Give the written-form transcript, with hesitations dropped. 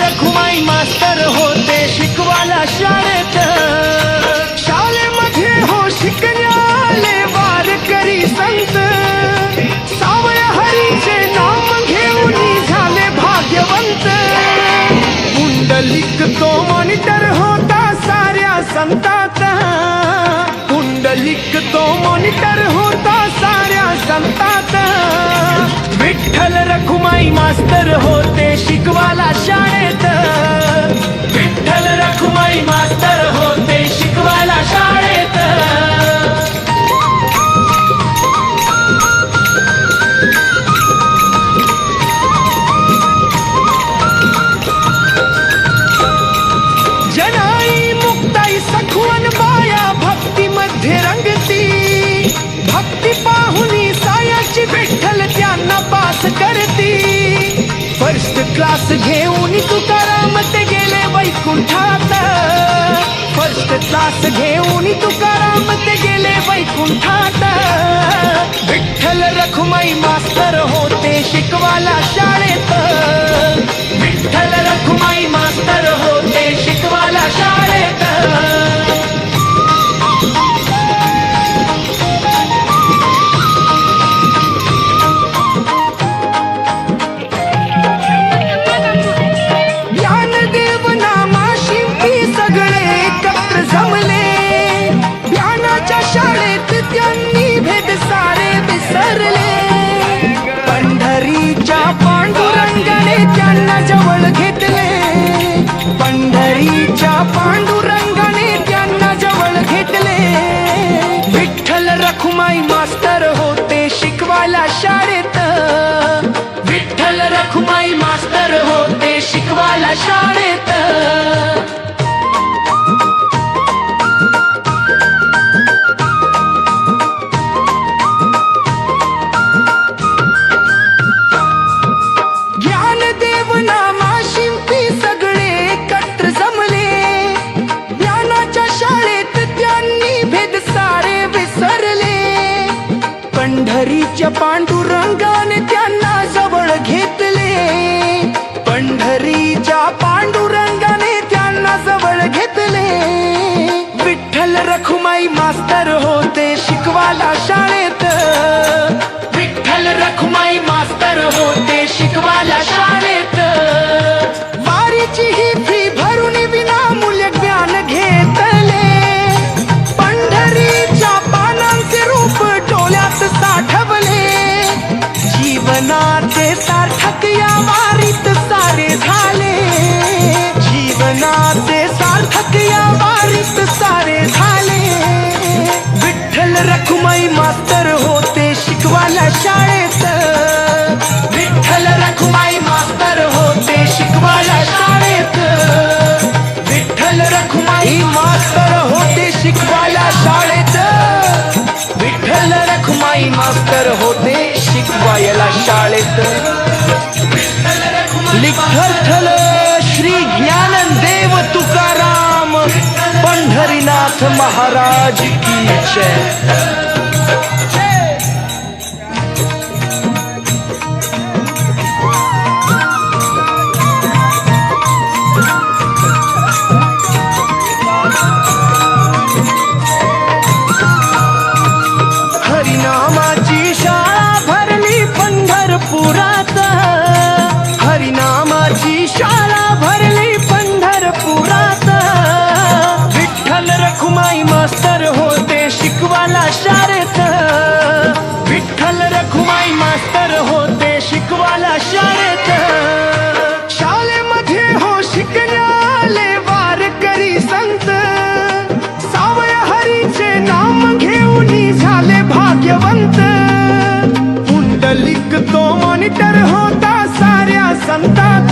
रखुमाई मास्तर होते शिकवायला शाळेत. शाळेमध्ये हो शिकण्याले वारकरी संत, सावळ्या हरीचे नाम घेऊन झाले भाग्यवंत. पुंडलिक तो मॉनिटर होता साऱ्या संतात, पुंडलिक तो मॉनिटर होता साऱ्या संतात. विठ्ठल रखुमाई मास्तर होते शिकवायला शाळेत. विठ्ठल रखुमाई मास्तर होते शिकवायला शाळेत. जनाई मुक्ताई सखवन बाया भक्ती मध्ये रंगती. भक्ती पाहुनी सायाची विठ्ठल त्यांना पास करती. फर्स्ट क्लास घेऊन तुकाराम ते गेले वैकुंठात. फर्स्ट क्लास घेऊन तुकाराम ते गेले वैकुंठात. विठ्ठल रखुमाई मास्तर होते शिकवायला शाळेत. विठ्ठल रखुमाई मास्तर होते शिकवायला शाळेत. ज्ञानदेव नामाशिंपी सगळे एकत्र जमले. ज्ञानाच्या शाळेत त्यांनी भेद सारे विसरले. पंढरीच्या पांडुरंगाने त्यांना जवळ घेतले. पंढरीच्या पांडुरंगाने त्यांना जवळ घेतले. विठ्ठल रखुमाई मास्तर होते शिकवायला शाळेत. विठ्ठल रखुमाई मास्तर होते शिकवायला शाळेत. ज्ञानदेव नामाशिंपी सगळे एकत्र जमले. ज्ञानाच्या शाळेत त्यांनी भेद सारे विसरले. पंढरीच्या पांडुरंगाने त्यांना जवळ घेतले. पंढरीच्या पांडुरंगाने त्यांना जवळ घेतले. विठ्ठल रखुमाई मास्तर होते शिकवायला शाळेत. विठ्ठल रखुमाई मास्तर होते शिकवायला शाळेत. वारीची ही फी भरून विनामूल्य ज्ञान घेतले. पंढरीच्या पानांचे रूप डोळ्यात साठवले. जीवनाचे सार्थक या वारीत सारे झाले. जीवनाचे सार्थक या वारीत सारे झाले. विठ्ठल रखुमाई मास्तर होते शिकवायला शाळेत. विठ्ठल रखुमाई मास्तर होते शिकवायला शाळेत. विठ्ठल रखुमाई मास्तर होते शिकवायला शाळेत. विठ्ठल रखुमाई मास्तर होते शिकवायला शाळेत. लिखर्थल श्री ज्ञानदेव तुकाराम पंढरीनाथ महाराज की जय. हरिनामाची शाळा भरली पंढरपुरात. हरिनामाची शाळा भरली पंढरपुरात. विठ्ठल रखुमाई मास्तर होते शिकवायला शाळेत. विठ्ठल रखुमाई मास्तर होते शिकवायला शाळेत. शाळेमध्ये हो शिकण्याले वारकरी संत, सावळ्या हरीचे नाम घेऊन झाले भाग्यवंत. पुंडलिक तो मॉनिटर होता साऱ्या संतात.